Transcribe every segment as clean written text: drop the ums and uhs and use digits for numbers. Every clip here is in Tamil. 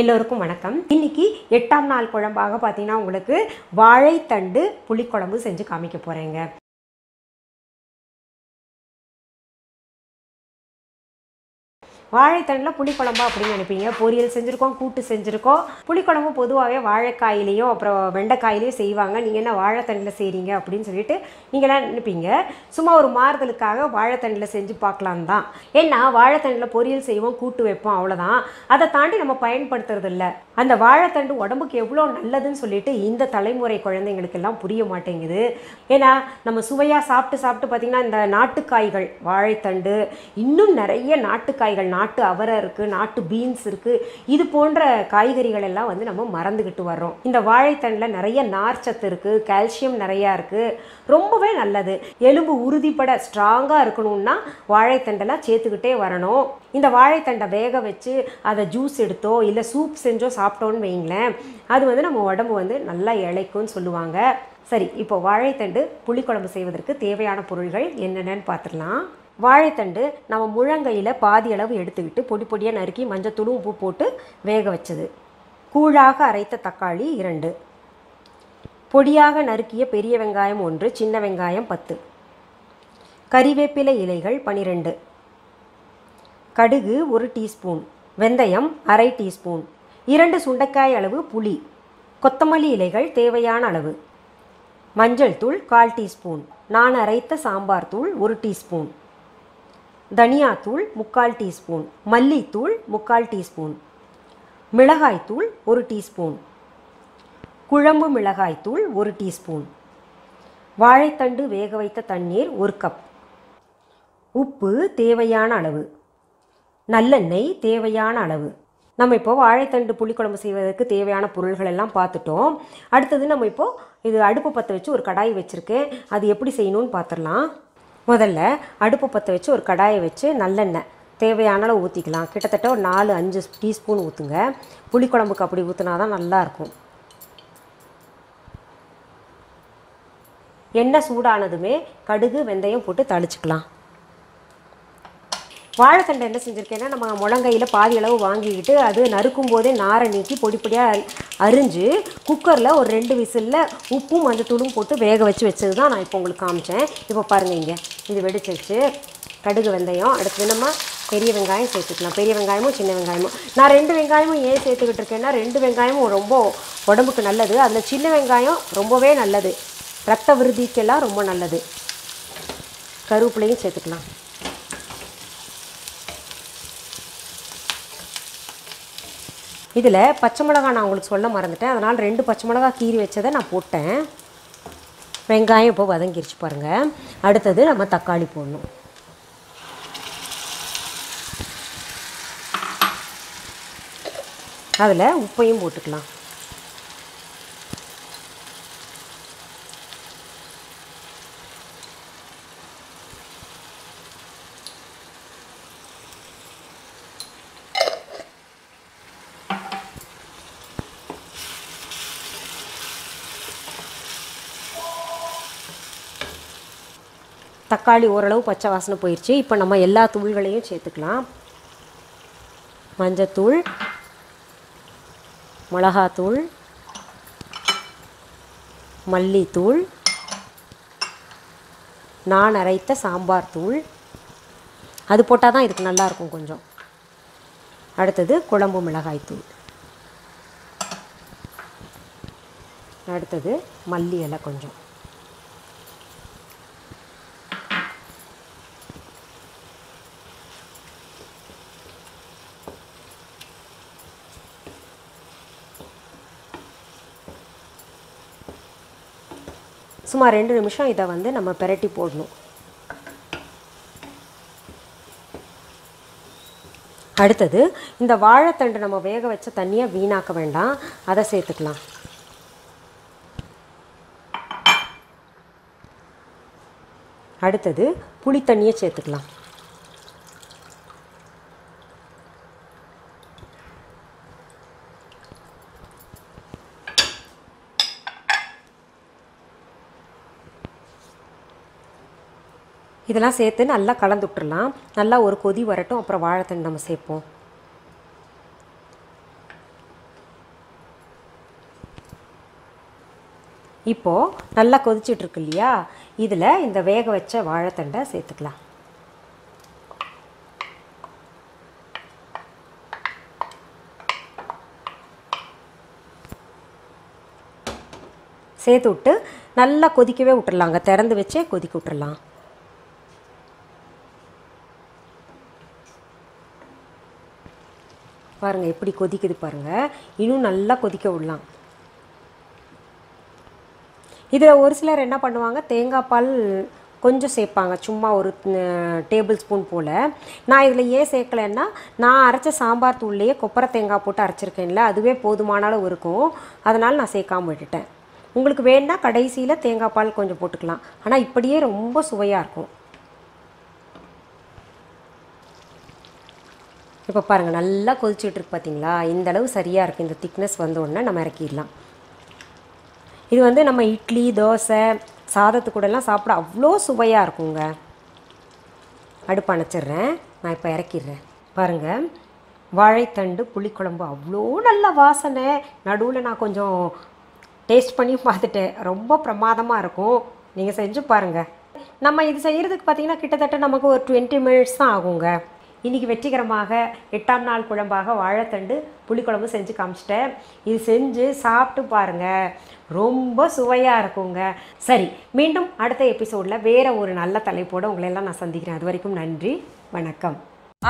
எல்லோருக்கும் வணக்கம். இன்னைக்கு 8ஆம் நாள் குழம்பாக பார்த்தீங்கன்னா உங்களுக்கு வாழைத்தண்டு புளிக்குழம்பு செஞ்சு காமிக்க போறேங்க. வாழைத்தண்டில் புளிக்குழம்பா அப்படின்னு நினைப்பீங்க. பொரியல் செஞ்சுருக்கோம், கூட்டு செஞ்சுருக்கோம். புளிக்குழம்பு பொதுவாகவே வாழைக்காயிலையும் அப்புறம் வெண்டைக்காயிலையும் செய்வாங்க. நீங்கள் என்ன வாழைத்தண்டில் செய்கிறீங்க அப்படின்னு சொல்லிட்டு நீங்களாம் நினைப்பீங்க. சும்மா ஒரு மாறுதலுக்காக வாழைத்தண்டில் செஞ்சு பார்க்கலாம் தான். ஏன்னா வாழைத்தண்டில் பொரியல் செய்வோம், கூட்டு வைப்போம், அவ்வளோதான். அதை தாண்டி நம்ம பயன்படுத்துறது இல்லை. அந்த வாழைத்தண்டு உடம்புக்கு எவ்வளோ நல்லதுன்னு சொல்லிட்டு இந்த தலைமுறை குழந்தைங்களுக்கெல்லாம் புரிய மாட்டேங்குது. ஏன்னா நம்ம சுவையாக சாப்பிட்டு பார்த்திங்கன்னா இந்த நாட்டுக்காய்கள், வாழைத்தண்டு, இன்னும் நிறைய நாட்டுக்காய்கள், நாட்டு அவரை இருக்குது, நாட்டு பீன்ஸ் இருக்குது, இது போன்ற காய்கறிகள் எல்லாம் வந்து நம்ம மறந்துக்கிட்டு வர்றோம். இந்த வாழைத்தண்டில் நிறைய நார்ச்சத்து இருக்குது, கால்சியம் நிறையா இருக்குது, ரொம்பவே நல்லது. எலும்பு உறுதிப்பட ஸ்ட்ராங்காக இருக்கணும்னா வாழைத்தண்டெல்லாம் சேர்த்துக்கிட்டே வரணும். இந்த வாழைத்தண்டை வேக வச்சு அதை ஜூஸ் எடுத்தோ இல்லை சூப் செஞ்சோ சாப்பிட்டோன்னு வைங்களேன், அது வந்து நம்ம உடம்பு வந்து நல்லா இளைக்கும்னு சொல்லுவாங்க. சரி, இப்போ வாழைத்தண்டு புளிக்குழம்பு செய்வதற்கு தேவையான பொருள்கள் என்னென்னு பார்த்துடலாம். வாழைத்தண்டு நம்ம முழங்கையில் பாதி அளவு எடுத்துக்கிட்டு பொடி பொடியாக நறுக்கி மஞ்சத்தூள் உப்பு போட்டு வேக வச்சது. கூழாக அரைத்த தக்காளி 2, பொடியாக நறுக்கிய பெரிய வெங்காயம் 1, சின்ன வெங்காயம் 10, கறிவேப்பிலை இலைகள் 12, கடுகு 1 டீஸ்பூன், வெந்தயம் அரை டீஸ்பூன், 2 சுண்டைக்காய் அளவு புளி, கொத்தமல்லி இலைகள் தேவையான அளவு, மஞ்சள் தூள் 1/4 டீஸ்பூன், நான் அரைத்த சாம்பார் தூள் 1 டீஸ்பூன், தனியாத்தூள் 3/4 டீஸ்பூன், மல்லித்தூள் 3/4 டீஸ்பூன், மிளகாய்த்தூள் 1 டீஸ்பூன், குழம்பு மிளகாய்த்தூள் 1 டீஸ்பூன், வாழைத்தண்டு வேக வைத்த தண்ணீர் 1 கப், உப்பு தேவையான அளவு, நல்லெண்ணெய் தேவையான அளவு. நம்ம இப்போ வாழைத்தண்டு புளிக்குழம்பு செய்வதற்கு தேவையான பொருள்கள் எல்லாம் பார்த்துட்டோம். அடுத்தது நம்ம இப்போது இது அடுப்பு பற்ற வச்சு ஒரு கடாய் வச்சுருக்கேன். அது எப்படி செய்யணும்னு பார்த்துடலாம். முதல்ல அடுப்பு பற்ற வச்சு ஒரு கடாயை வச்சு நல்லெண்ணெய் தேவையான அளவு ஊற்றிக்கலாம். கிட்டத்தட்ட ஒரு 4-5 டீஸ்பூன் ஊற்றுங்க. புளிக்குழம்புக்கு அப்படி ஊற்றினா தான் நல்லாயிருக்கும். எண்ணெய் சூடானதுமே கடுகு வெந்தயம் போட்டு தாளிச்சுக்கலாம். வாழைத்தண்டை என்ன செஞ்சுருக்கேன்னா, நம்ம முழங்கையில் பாதி அளவு வாங்கிக்கிட்டு அது நறுக்கும் போதே நாரை நீக்கி பொடி பொடியாக அரிஞ்சு குக்கரில் ஒரு 2 விசிலில் உப்பும் மஞ்சத்தூளும் போட்டு வேக வச்சது தான் நான் இப்போ உங்களுக்கு காமிச்சேன். இப்போ பாருங்கள், இங்கே இது வெடிச்சிருச்சு. கடுகு வெந்தயம். அடுத்து நம்ம பெரிய வெங்காயம் சேர்த்துக்கலாம். பெரிய வெங்காயமும் சின்ன வெங்காயமும். நான் 2 வெங்காயமும் ஏன் சேர்த்துக்கிட்டு இருக்கேன்னா, 2 வெங்காயமும் ரொம்ப உடம்புக்கு நல்லது. அதில் சின்ன வெங்காயம் ரொம்பவே நல்லது, ரத்த விருத்திக்கெல்லாம் ரொம்ப நல்லது. கருவேப்பிலையும் சேர்த்துக்கலாம். இதில் பச்சை மிளகா நான் உங்களுக்கு சொல்ல மறந்துட்டேன், அதனால் 2 பச்சை மிளகா கீறி வச்சதை நான் போட்டேன். வெங்காயம் இப்போ வதங்கிருச்சு பாருங்கள். அடுத்தது நம்ம தக்காளி போடணும். அதில் உப்பையும் போட்டுக்கலாம். தக்காளி ஓரளவு பச்சை வாசனை போயிடுச்சு. இப்போ நம்ம எல்லா தூள்களையும் சேர்த்துக்கலாம். மஞ்சத்தூள், மிளகாத்தூள், மல்லித்தூள், நான் அரைத்த சாம்பார் தூள், அது போட்டால் தான் இதுக்கு நல்லாயிருக்கும் கொஞ்சம். அடுத்தது குழம்பு மிளகாய்த்தூள், அடுத்தது மல்லி இலை கொஞ்சம். சுமார் 2 நிமிஷம் இதை வந்து நம்ம பிரட்டி போடணும். அடுத்தது இந்த வாழைத்தண்டு நம்ம வேக வச்ச தண்ணியை வீணாக்க வேண்டாம், அதை சேர்த்துக்கலாம். அடுத்தது புளி தண்ணியை சேர்த்துக்கலாம். இதெல்லாம் சேர்த்து நல்லா கலந்து விட்டுறலாம். நல்லா ஒரு கொதி வரட்டும், அப்புறம் வாழைத்தண்டு நம்ம சேர்ப்போம். இப்போது நல்லா கொதிச்சுட்ருக்கு இல்லையா, இதில் இந்த வேக வச்ச வாழைத்தண்டை சேர்த்துக்கலாம். சேர்த்து விட்டு நல்லா கொதிக்கவே விட்டுறலாங்க, திறந்து வச்சே கொதிக்க விட்டுறலாம். பாருங்கள் எப்படி கொதிக்குது பாருங்கள், இன்னும் நல்லா கொதிக்க விடலாம். இதில் ஒரு சிலர் என்ன பண்ணுவாங்க, தேங்காய் பால் கொஞ்சம் சேர்ப்பாங்க, சும்மா ஒரு டேபிள் ஸ்பூன் போல். நான் இதில் ஏன் சேர்க்கலைன்னா, நான் அரைச்ச சாம்பார் தூள்லேயே கொப்பரை தேங்காய் போட்டு அரைச்சிருக்கேன்ல, அதுவே போதுமான அளவு இருக்கும். அதனால் நான் சேர்க்காம விட்டுட்டேன். உங்களுக்கு வேணுன்னா கடைசியில் தேங்காய் பால் கொஞ்சம் போட்டுக்கலாம். ஆனால் இப்படியே ரொம்ப சுவையாக இருக்கும். இப்போ பாருங்கள் நல்லா கொதிச்சுட்ருக்கு பார்த்தீங்களா, இந்த அளவு சரியாக இருக்குது. இந்த திக்னஸ் வந்தோடனே நம்ம இறக்கிடலாம். இது வந்து நம்ம இட்லி, தோசை, சாதத்துக்கூடலாம் சாப்பிட அவ்வளோ சுவையாக இருக்குங்க. அடுப்பு அணைச்சிட்றேன், நான் இப்போ இறக்கிடுறேன். பாருங்கள் வாழைத்தண்டு புளிக்குழம்பு அவ்வளோ நல்ல வாசனை. நடுவில் நான் கொஞ்சம் டேஸ்ட் பண்ணி பார்த்துட்டேன், ரொம்ப பிரமாதமாக இருக்கும். நீங்கள் செஞ்சு பாருங்கள். நம்ம இது செய்கிறதுக்கு பார்த்திங்கன்னா கிட்டத்தட்ட நமக்கு ஒரு 20 மினிட்ஸ் தான் ஆகுங்க. இன்றைக்கி வெற்றிகரமாக 8ஆம் நாள் குழம்பாக வாழைத்தண்டு புளிக்குழம்பு செஞ்சு காமிச்சிட்டேன். இது செஞ்சு சாப்பிட்டு பாருங்கள், ரொம்ப சுவையாக இருக்குங்க. சரி, மீண்டும் அடுத்த எபிசோடில் வேறு ஒரு நல்ல தலைப்போடு உங்களெல்லாம் நான் சந்திக்கிறேன். அது வரைக்கும் நன்றி, வணக்கம்.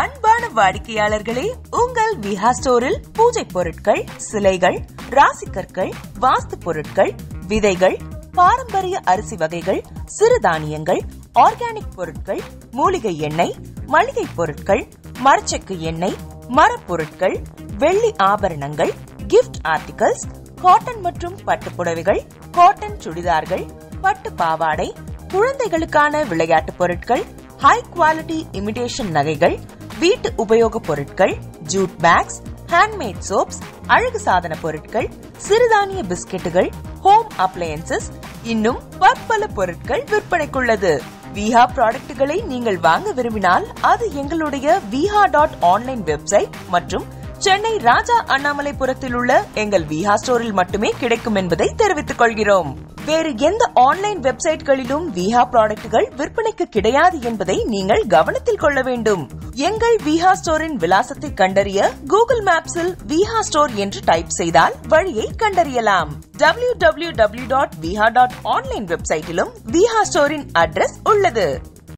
அன்பான வாடிக்கையாளர்களே, உங்கள் விஹா ஸ்டோரில் பூஜை பொருட்கள், சிலைகள், ராசிக்கற்கள், வாஸ்து பொருட்கள், விதைகள், பாரம்பரிய அரிசி வகைகள், சிறுதானியங்கள், ஆர்கானிக் பொருட்கள், மூலிகை எண்ணெய், மளிகை பொருட்கள், மரச்செக்கு எண்ணெய், மரப்பொருட்கள், வெள்ளி ஆபரணங்கள், கிஃப்ட் ஆர்டிகல்ஸ், காட்டன் மற்றும் பட்டு புடவைகள், காட்டன் சுடிதார்கள், பட்டு பாவாடை, குழந்தைகளுக்கான விளையாட்டு பொருட்கள், ஹை குவாலிட்டி இமிடேஷன் நகைகள், வீட்டு உபயோக பொருட்கள், ஜூட் பேக்ஸ், ஹேண்ட்மேட் சோப்ஸ், அழகு சாதன பொருட்கள், சிறுதானிய பிஸ்கெட்டுகள், ஹோம் அப்ளையன்சஸ், இன்னும் பற்பல பொருட்கள் விற்பனைக்குள்ளது. விஹா ப்ராடக்ட்களை நீங்கள் வாங்க விரும்பினால் அது எங்களுடைய viha.online வெப்சைட் மற்றும் சென்னை ராஜா அண்ணாமலைபுரத்தில் உள்ள எங்கள் விஹா ஸ்டோரில் மட்டுமே கிடைக்கும் என்பதை தெரிவித்துக் கொள்கிறோம். வேறு எந்த ஆன்லைன் வெப்சைட்களிலும் விஹா ப்ராடக்ட்கள் விற்பனைக்கு கிடையாது என்பதை நீங்கள் கவனத்தில் கொள்ள வேண்டும். எங்கள் விஹா ஸ்டோரின் விலாசத்தை கண்டறிய கூகுள் மேப்ஸில் விஹா ஸ்டோர் என்று டைப் செய்தால் வழியை கண்டறியலாம். www.viha.online வெப்சைட்டிலும் விஹா ஸ்டோரின் அட்ரஸ் உள்ளது.